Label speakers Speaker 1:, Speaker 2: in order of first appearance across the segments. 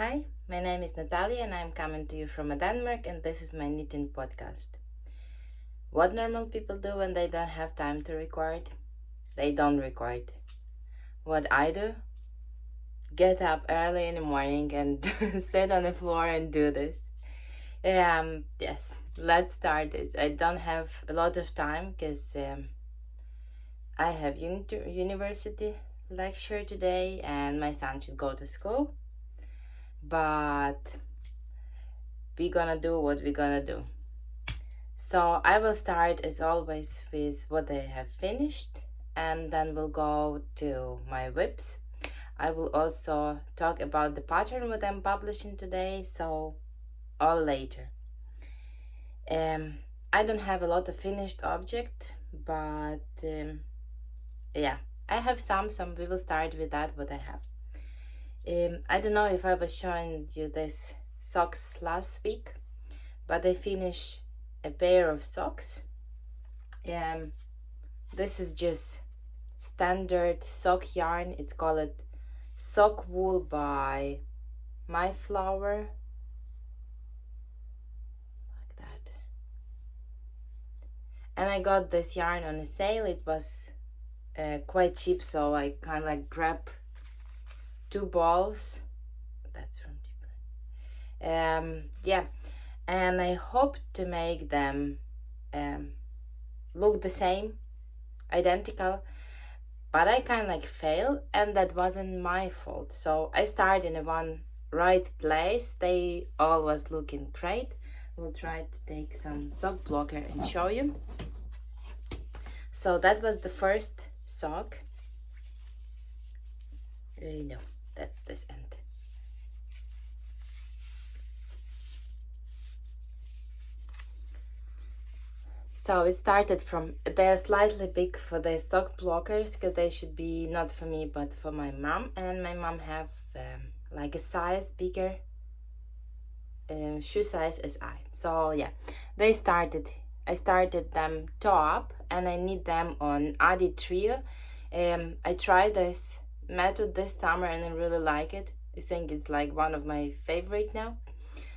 Speaker 1: Hi, my name is Natalia and I'm coming to you from Denmark, and this is my knitting podcast. What normal people do when they don't have time to record? They don't record. What I do? Get up early in the morning and sit on the floor and do this. Yes, let's start this. I don't have a lot of time because I have university lecture today and my son should go to school. But we're gonna do what we're gonna do. So I will start as always with what I have finished, and then we'll go to my W.I.P.s. I will also talk about the pattern what I'm publishing today, so all later. I don't have a lot of finished object, but yeah, I have some, so we will start with that what I have. I don't know if I was showing you this socks last week, but I finished a pair of socks. This is just standard sock yarn. It's called Sock Wool by My Flower, like that. And I got this yarn on a sale. It was quite cheap, so I kind of like grabbed 2 balls. That's from different. Yeah, and I hope to make them look the same, identical, but I kind of like failed, and that wasn't my fault. So I started in one right place. They all was looking great. We'll try to take some sock blocker and show you. So that was the first sock. No, that's this end. So it started from, they're slightly big for the sock blockers because they should be not for me but for my mom, and my mom have like a size bigger shoe size as I. So yeah, I started them top and I knit them on Adi Trio. I tried this method this summer and I really like it. I think it's like one of my favorite now.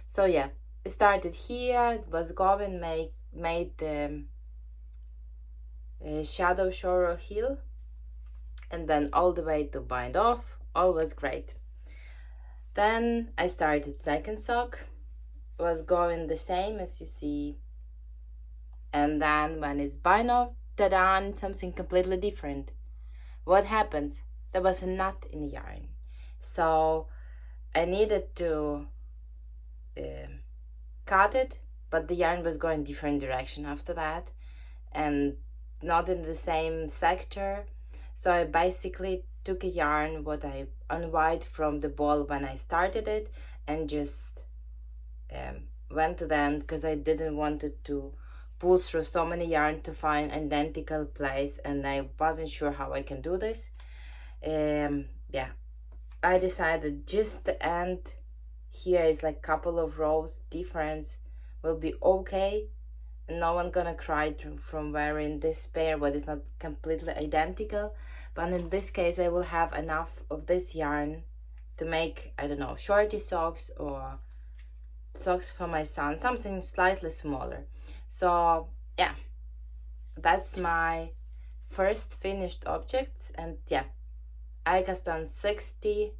Speaker 1: So yeah, it started here. It was going made the shadow shore heel, and then all the way to bind off. All was great. Then I started second sock. Was going the same as you see, and then when it's bind off, ta-da, something completely different. What happens? There was a knot in the yarn, so I needed to cut it, but the yarn was going different direction after that and not in the same sector. So I basically took a yarn what I unwind from the ball when I started it and just went to the end because I didn't want it to pull through so many yarn to find identical place, and I wasn't sure how I can do this. Yeah, I decided just the end here is like couple of rows difference will be okay. No one gonna cry from wearing this pair but it's not completely identical. But in this case I will have enough of this yarn to make, I don't know, shorty socks or socks for my son, something slightly smaller. So yeah, that's my first finished object. And yeah, I cast on 60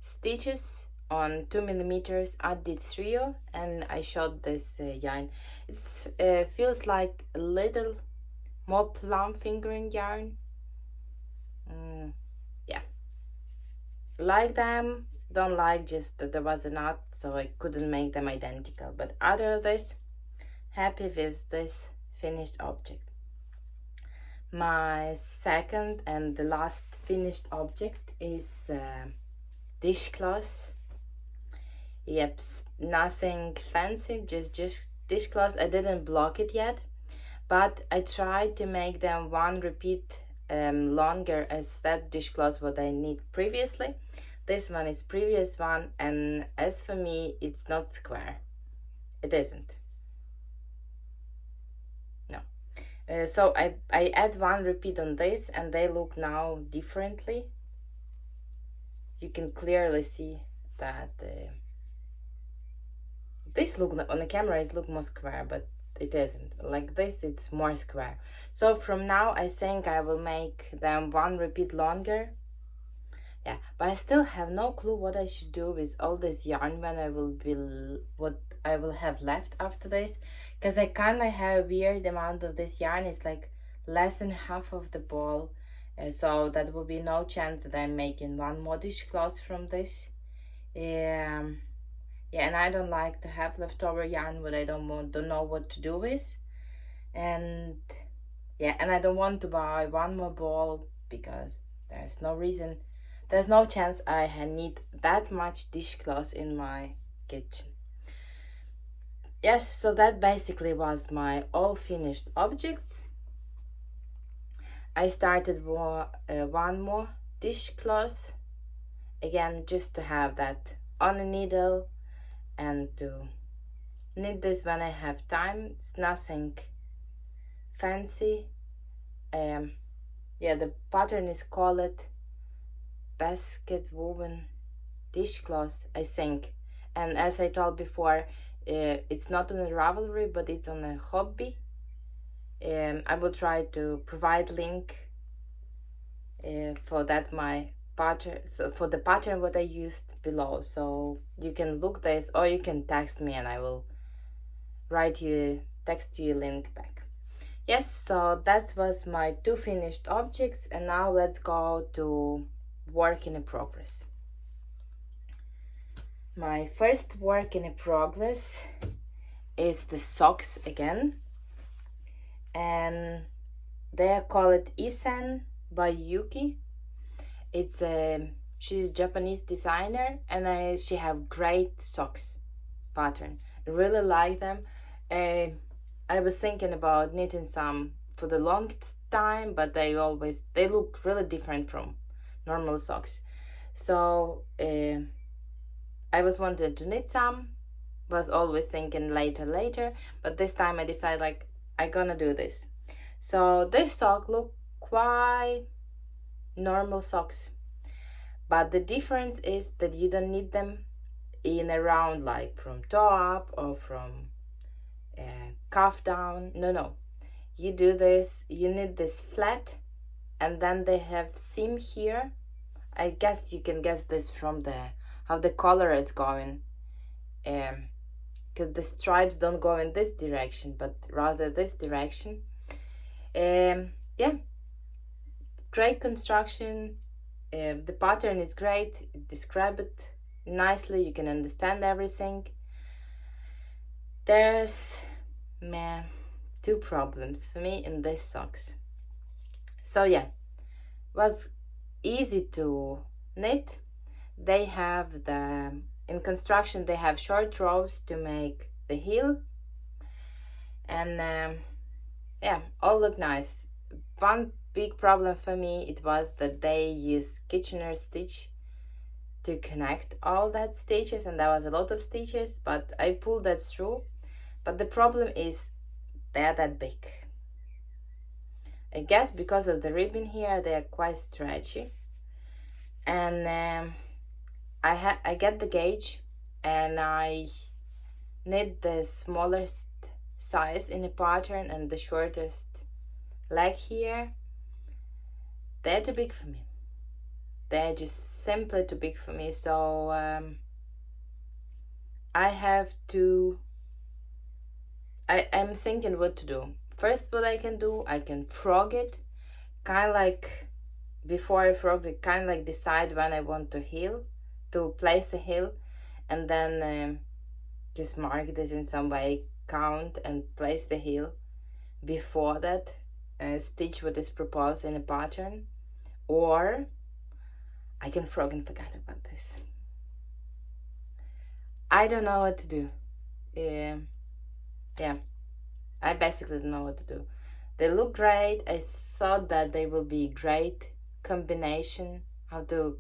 Speaker 1: stitches on 2mm at the trio, and I shot this yarn. It feels like a little more plum fingering yarn. Yeah, like them, don't like just that there was a knot, so I couldn't make them identical. But other than this, happy with this finished object. My second and the last finished object is dishcloth. Yep, nothing fancy, just dishcloth. I didn't block it yet, but I tried to make them one repeat longer as that dishcloth what I knit previously. This one is previous one, and as for me, it's not square. It isn't. No. So I add one repeat on this, and they look now differently. You can clearly see that this look on the camera is look more square, but it isn't. Like this, it's more square. So from now, I think I will make them one repeat longer. Yeah, but I still have no clue what I should do with all this yarn when what I will have left after this, because I kind of have a weird amount of this yarn. It's like less than half of the ball, so that will be no chance that I'm making one more dishcloth from this. Yeah, and I don't like to have leftover yarn what I don't know what to do with, and yeah, and I don't want to buy one more ball because there's no reason. There's no chance I need that much dishcloth in my kitchen. Yes, so that basically was my all finished objects. I started one more dishcloth, again just to have that on a needle and to knit this when I have time. It's nothing fancy. Yeah, the pattern is called basket woven dishcloth, I think, and as I told before, it's not on a Ravelry, but it's on a hobby. I will try to provide link for that my pattern, so for the pattern what I used below, so you can look this, or you can text me and I will text you a link back. Yes, so that was my two finished objects, and now let's go to work in progress. My first work in progress is the socks again, and they are called Issen by Yucca. She's Japanese designer, and she have great socks pattern. I really like them. I was thinking about knitting some for the long time, but they look really different from normal socks. So I was wanting to knit some, was always thinking later, but this time I decided like I'm gonna do this. So this sock look quite normal socks, but the difference is that you don't knit them in a round like from toe up or from cuff down. No, you do this, you knit this flat, and then they have seam here. I guess you can guess this from how the color is going, because the stripes don't go in this direction but rather this direction. Yeah, great construction. The pattern is great, describe it nicely, you can understand everything. There's two problems for me in this socks. So yeah, was easy to knit. They have in construction they have short rows to make the heel, and yeah, all look nice. One big problem for me, it was that they use Kitchener stitch to connect all that stitches, and there was a lot of stitches, but I pulled that through. But the problem is they're that big. I guess because of the ribbon here, they are quite stretchy, and I get the gauge and I knit the smallest size in the pattern and the shortest leg here. They're too big for me. They're just simply too big for me. So I'm thinking what to do. First, what I can do, I can frog it, kind of like before I frog it, kind of like decide when I want to place a heel, and then just mark this in some way, count and place the heel before that, stitch what is proposed in a pattern, or I can frog and forget about this. I don't know what to do. Yeah, I basically don't know what to do. They look great. I thought that they will be great combination, how to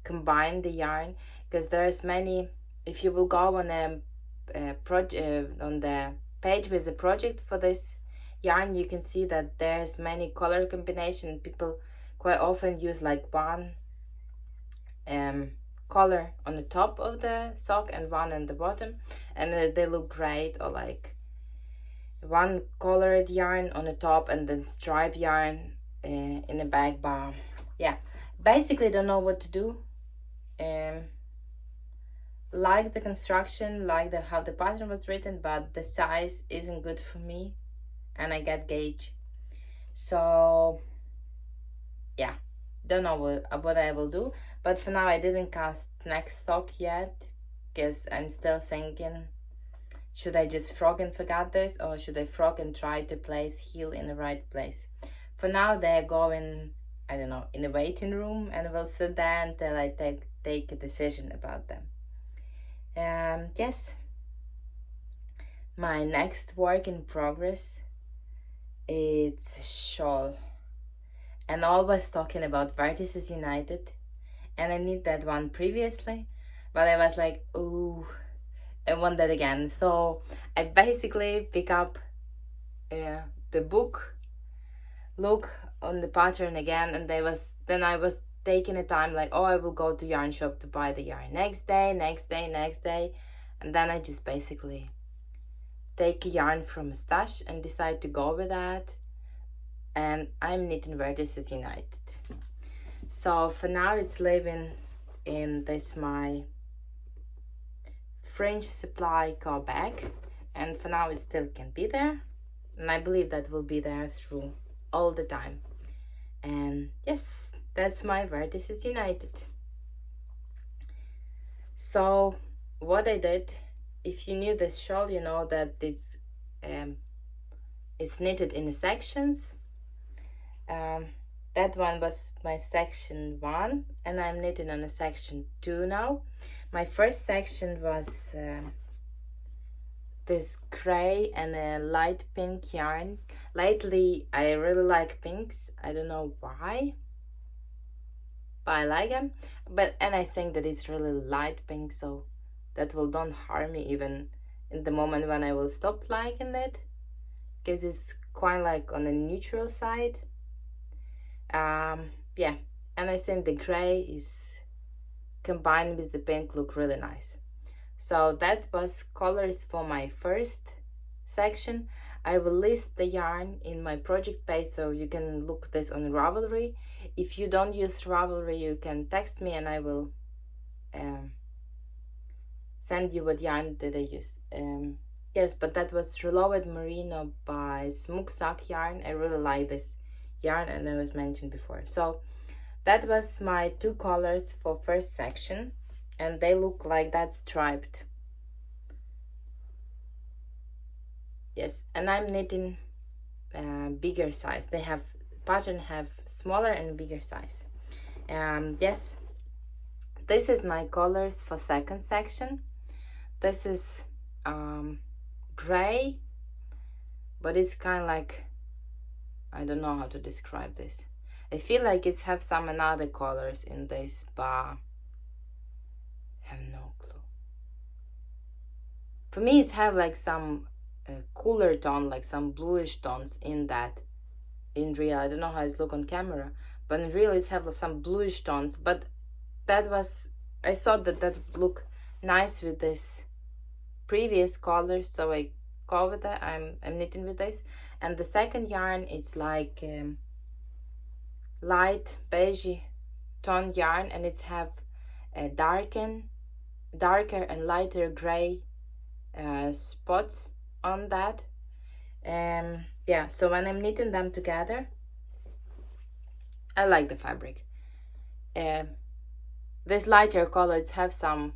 Speaker 1: combine the yarn, because there's many. If you will go on on the page with the project for this yarn, you can see that there's many color combination. People quite often use like one color on the top of the sock and one on the bottom, and they look great. Or like one colored yarn on the top and then stripe yarn in the back bar. Yeah, basically don't know what to do. Like the construction, like how the pattern was written, but the size isn't good for me and I get gauge. So yeah, don't know what I will do. But for now I didn't cast next sock yet because I'm still thinking, should I just frog and forget this, or should I frog and try to place heel in the right place? For now they're going, I don't know, in the waiting room, and we'll sit there until I take a decision about them. Yes, my next work in progress, it's Shawl. And always talking about Vertices United, and I need that one previously, but I was like, ooh, I want that again. So I basically pick up the book, look on the pattern again, and then I was taking a time like, oh, I will go to yarn shop to buy the yarn next day, and then I just basically take a yarn from a stash and decide to go with that. And I'm knitting Vertices United. So for now it's living in this my French supply go bag, and for now it still can be there, and I believe that will be there through all the time. And yes, that's my Vertices United. So what I did, if you knew this shawl, you know that it's knitted in sections. That one was my section 1, and I'm knitting on a section 2 now. My first section was this gray and a light pink yarn. Lately I really like pinks, I don't know why, but I like them. And I think that it's really light pink, so that will don't harm me even in the moment when I will stop liking it, because it's quite like on the neutral side. Yeah, and I think the gray is combined with the pink look really nice. So that was colors for my first section. I will list the yarn in my project page, so you can look this on Ravelry. If you don't use Ravelry, you can text me and I will send you what yarn did I use. Yes, but that was Reloaded Merino by Smokestack Yarn. I really like this yarn, and I was mentioned before. So that was my 2 colors for first section, and they look like that striped. Yes, and I'm knitting bigger size. They have pattern have smaller and bigger size. Yes, this is my colors for second section. This is gray, but it's kind of like, I don't know how to describe this. I feel like it's have some another colors in this, but I have no clue. For me, it's have like some cooler tone, like some bluish tones in that. In real, I don't know how it's look on camera, but in real, it's have some bluish tones. But that was, I thought that look nice with this previous color, so I go with that. I'm knitting with this. And the second yarn, it's like light beige tone yarn, and it's have a darker and lighter gray spots on that. Yeah, so when I'm knitting them together, I like the fabric. This lighter colors have some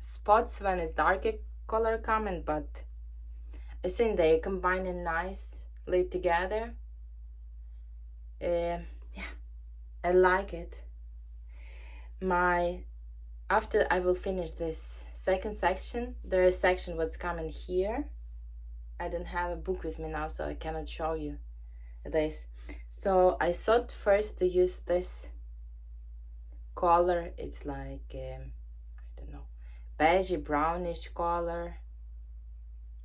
Speaker 1: spots when it's darker color coming, but I think they combining nicely together. Yeah, I like it. After I will finish this second section, there is section what's coming here. I don't have a book with me now, so I cannot show you this. So I thought first to use this color. It's like I don't know, beige brownish color,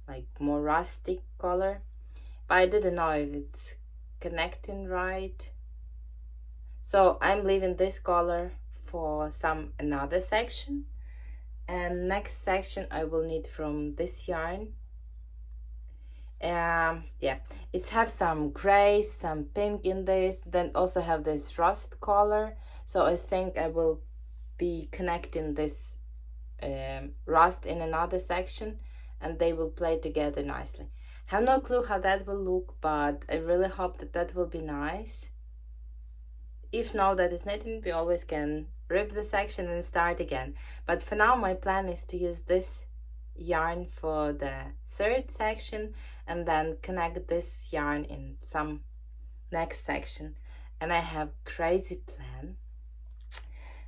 Speaker 1: like more rustic color, but I didn't know if it's connecting right. So I'm leaving this color for another section, and next section I will knit from this yarn. Yeah, it have some gray, some pink in this, then also have this rust color, so I think I will be connecting this rust in another section, and they will play together nicely. Have no clue how that will look, but I really hope that will be nice. If now that is knitting, we always can rip the section and start again, but for now my plan is to use this yarn for the third section and then connect this yarn in some next section. And I have crazy plan.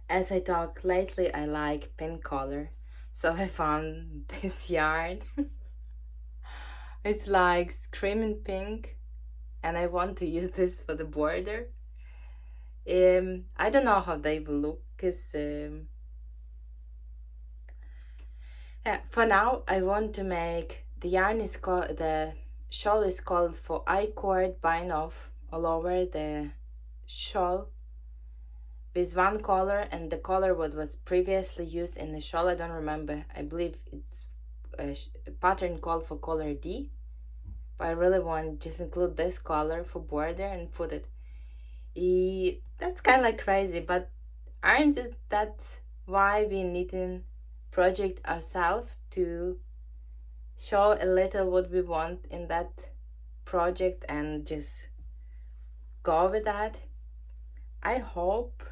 Speaker 1: As I talk lately, I like pink color, so I found this yarn. It's like screaming pink, and I want to use this for the border. I don't know how they will look, because yeah, for now I want to make the yarn is called, the shawl is called for I-cord bind off all over the shawl with one color, and the color what was previously used in the shawl, I don't remember, I believe it's a pattern called for color D, but I really want to just include this color for border and put it. That's kind of like crazy, but aren't it that's why we knitting project ourselves, to show a little what we want in that project and just go with that. I hope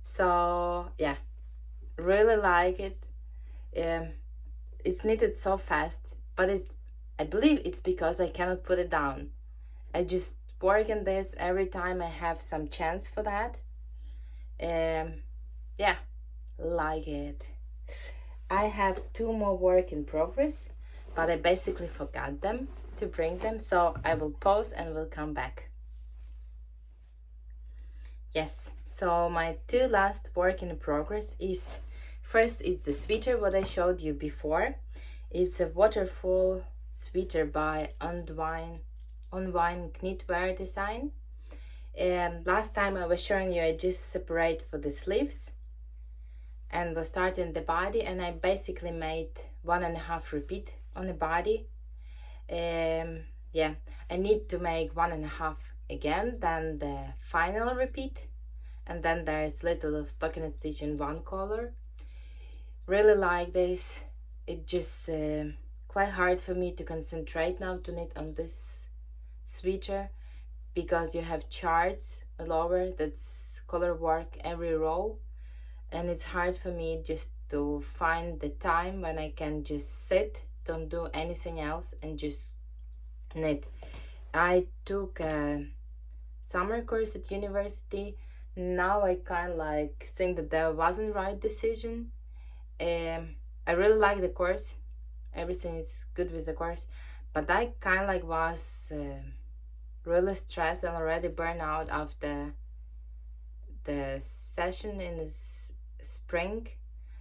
Speaker 1: so. Yeah, really like it. It's knitted so fast, but I believe it's because I cannot put it down. I just work on this every time I have some chance for that. Yeah, like it. I have 2 more work in progress, but I basically forgot them to bring them, so I will pause and will come back. Yes, so my 2 last work in progress is, first it's the sweater what I showed you before. It's a Waterfall sweater by Unwind Knitwear design. Last time I was showing you, I just separate for the sleeves and was starting the body, and I basically made 1.5 repeat on the body. Yeah, I need to make 1.5 again, then the final repeat, and then there's little of stockinette stitch in one color. Really like this. It just quite hard for me to concentrate now to knit on this sweater, because you have charts all over, that's color work every row, and it's hard for me just to find the time when I can just sit, don't do anything else, and just knit. I took a summer course at university. Now I kind of like think that wasn't right decision. I really like the course, everything is good with the course, but I kind of like was really stressed and already burned out after the session in the spring,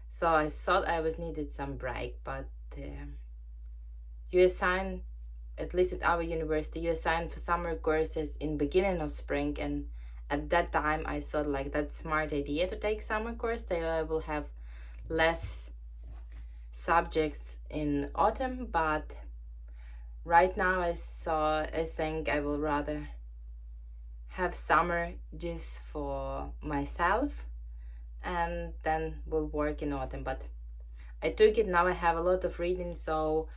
Speaker 1: so I thought I was needed some break. But you assign, at least at our university, you assign for summer courses in beginning of spring, and at that time I thought like that's smart idea to take summer course, so I will have less subjects in autumn. But right now I think I will rather have summer just for myself, and then we'll work in autumn. But I took it, now I have a lot of reading, so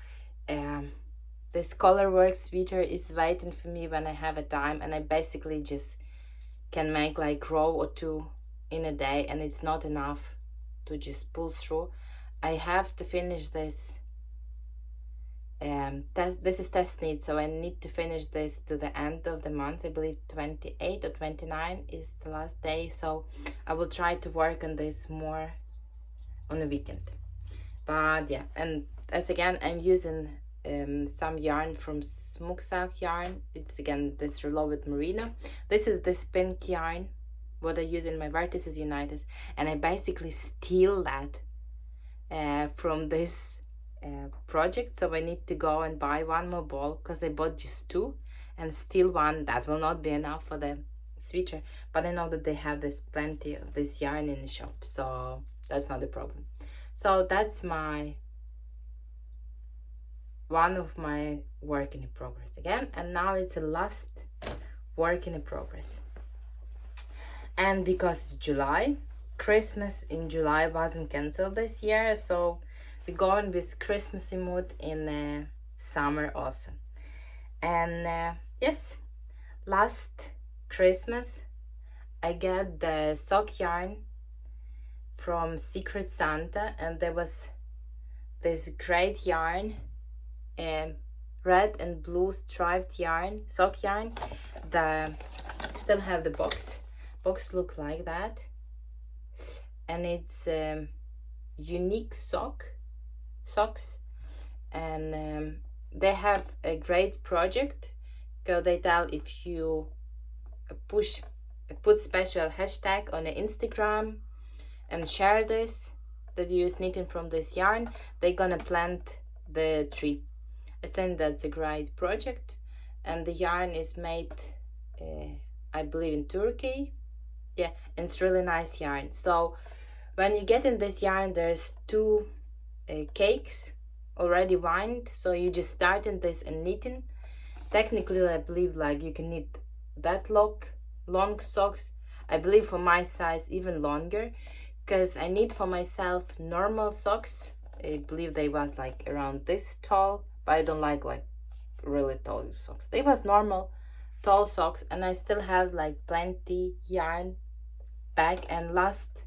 Speaker 1: this color work sweater is waiting for me when I have a time, and I basically just can make like row or 2 in a day, and it's not enough to just pull through. I have to finish this. This is test knit, so I need to finish this to the end of the month. I believe 28 or 29 is the last day, so I will try to work on this more on the weekend. But yeah, and as again, I'm using some yarn from Smokestack yarn. It's again this reloaded merino. This is this pink yarn what I use in my Vertices United, and I basically steal that from this project, so I need to go and buy 1 more ball, because I bought just 2, and still 1 that will not be enough for the sweeter, but I know that they have this plenty of this yarn in the shop, so that's not a problem. So that's one of my work in progress again, and now it's a last work in progress. And because it's July, Christmas in July wasn't cancelled this year, so we're going with Christmassy mood in summer also. And yes, last Christmas I got the sock yarn from Secret Santa, and there was this great yarn, red and blue striped yarn, sock yarn. Still have the box look like that, and it's unique socks, and they have a great project, because they tell if you put special hashtag on the Instagram and share this that you use knitting from this yarn, they're gonna plant the tree. I think that's a great project, and the yarn is made I believe in Turkey. Yeah, and it's really nice yarn. So when you get in this yarn, there's two cakes already wound, so you just start in this and knitting. Technically, I believe like you can knit that long socks. I believe for my size even longer, because I knit for myself normal socks. I believe they was like around this tall, but I don't like really tall socks. They was normal tall socks, and I still have like plenty yarn back. And last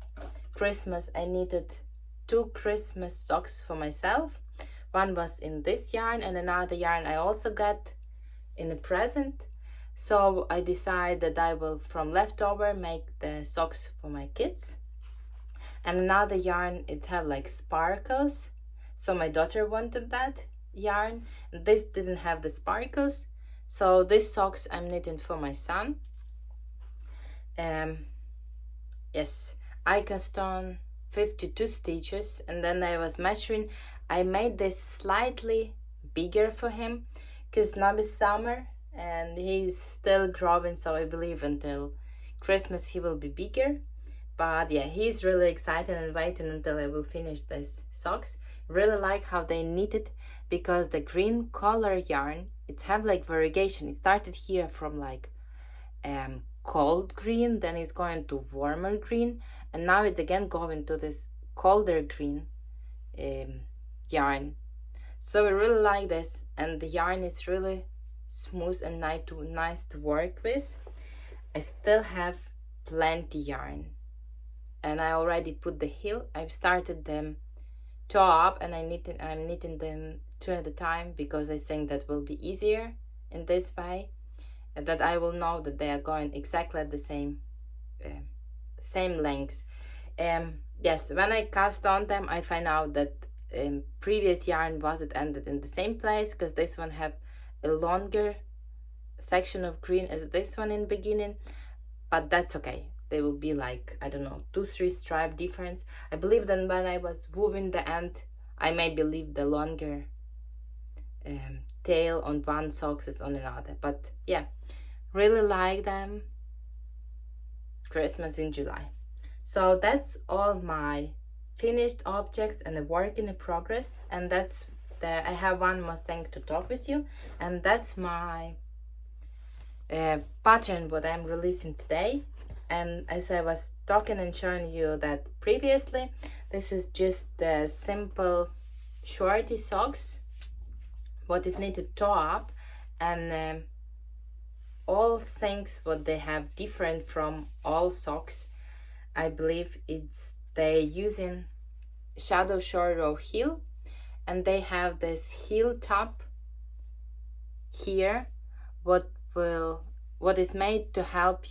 Speaker 1: Christmas I knitted 2 Christmas socks for myself. One was in this yarn, and another yarn I also got in a present. So I decided that I will from leftover make the socks for my kids. And another yarn, it had like sparkles, so my daughter wanted that yarn. This didn't have the sparkles, so this socks I'm knitting for my son. Yes, I cast on 52 stitches, and then I was measuring. I made this slightly bigger for him because now is summer and he's still growing, so I believe until Christmas he will be bigger. But yeah, he's really excited and waiting until I will finish this socks. Really like how they knitted, because the green color yarn, it's have like variegation. It started here from like cold green, then it's going to warmer green, and now it's again going to this colder green yarn. So I really like this, and the yarn is really smooth and nice to work with. I still have plenty yarn, and I already put the heel. I've started them top, and I'm knitting them 2 at a time, because I think that will be easier in this way, and that I will know that they are going exactly at the same length. Yes, when I cast on them, I find out that previous yarn wasn't ended in the same place, because this one have a longer section of green as this one in beginning, but that's okay. They will be like, I don't know, 2-3 stripe difference. I believe that when I was moving the end, I maybe leave the longer tail on one socks as on another. But yeah, really like them. Christmas in July. So that's all my finished objects and the work in progress. And that's I have one more thing to talk with you, and that's my pattern what I'm releasing today. And as I was talking and showing you that previously, this is just the simple Shorty socks, what is knitted top, and all things what they have different from all socks. I believe it's they using shadow short row heel, and they have this heel top here, what is made to help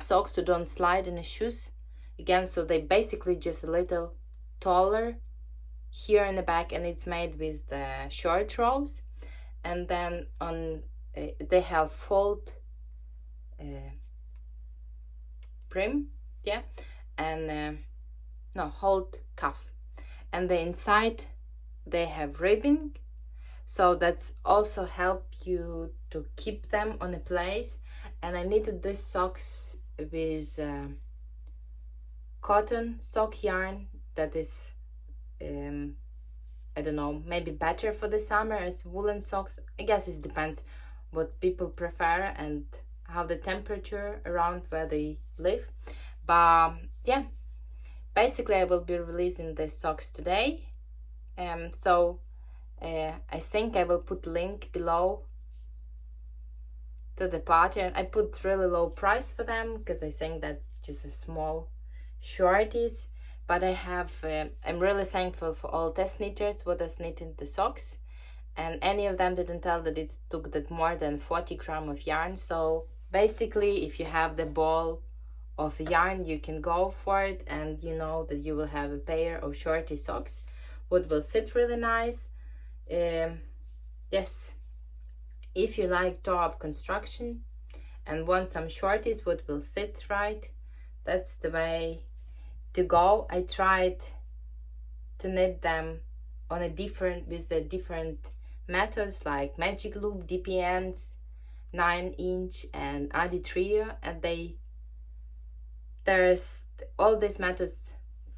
Speaker 1: socks to don't slide in the shoes again. So they basically just a little taller here in the back, and it's made with the short rows, and then on they have fold brim, yeah, and hold cuff, and the inside they have ribbing, so that's also help you to keep them on a place. And I knitted these socks with cotton sock yarn that is I don't know, maybe better for the summer as woolen socks. I guess it depends what people prefer and how the temperature around where they live. But yeah, basically I will be releasing the socks today. So I think I will put link below to the pattern. I put really low price for them because I think that's just a small shorties. But I'm really thankful for all test knitters what has knitted the socks, and any of them didn't tell that it took that more than 40 grams of yarn. So basically, if you have the ball of yarn, you can go for it, and you know that you will have a pair of shorty socks, what will sit really nice. Yes, if you like top construction and want some shorties what will sit right, that's the way to go. I tried to knit them on a different with the different methods like magic loop, DPNs, 9-inch and Adi Trio, and there's all these methods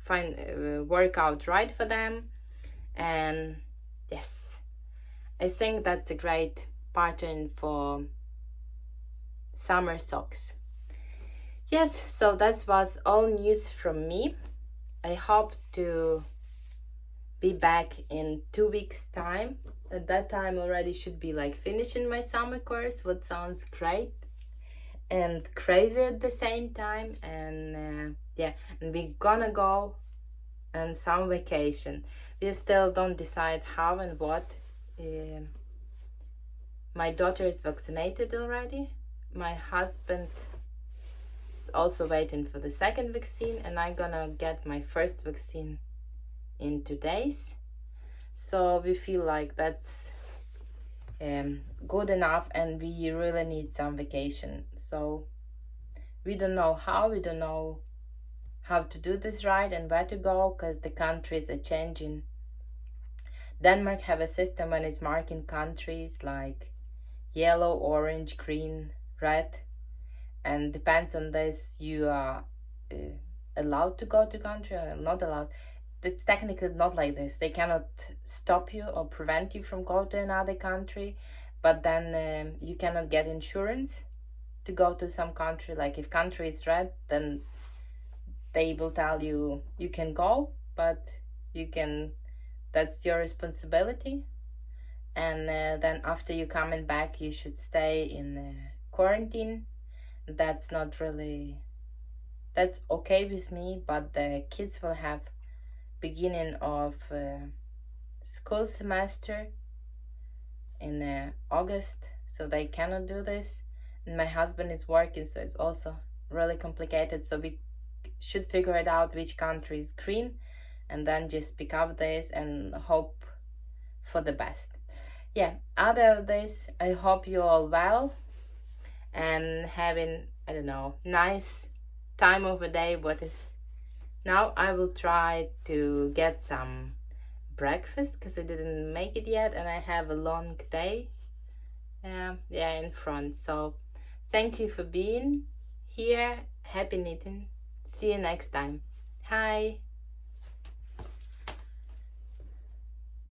Speaker 1: work out right for them. And yes, I think that's a great pattern for summer socks. Yes, so that was all news from me. I hope to be back in 2 weeks time. At that time already should be like finishing my summer course, what sounds great and crazy at the same time. And yeah, and we're gonna go on some vacation. We still don't decide how and what. My daughter is vaccinated already. My husband is also waiting for the second vaccine, and I'm gonna get my first vaccine in 2 days. So we feel like that's good enough, and we really need some vacation. So we don't know how to do this right and where to go, because the countries are changing. Denmark have a system when it's marking countries like yellow, orange, green, red, and depends on this you are allowed to go to country or not allowed. It's technically not like this. They cannot stop you or prevent you from going to another country, but then you cannot get insurance to go to some country. Like if country is red, then they will tell you you can go, but that's your responsibility. And then after you coming back, you should stay in quarantine. That's okay with me, but the kids will have beginning of school semester in August, so they cannot do this. And my husband is working, so it's also really complicated. So we should figure it out which country is green, and then just pick up this and hope for the best. Yeah, other of this, I hope you're all well and having, I don't know, nice time of the day. Now I will try to get some breakfast because I didn't make it yet, and I have a long day in front. So thank you for being here. Happy knitting. See you next time. Hi.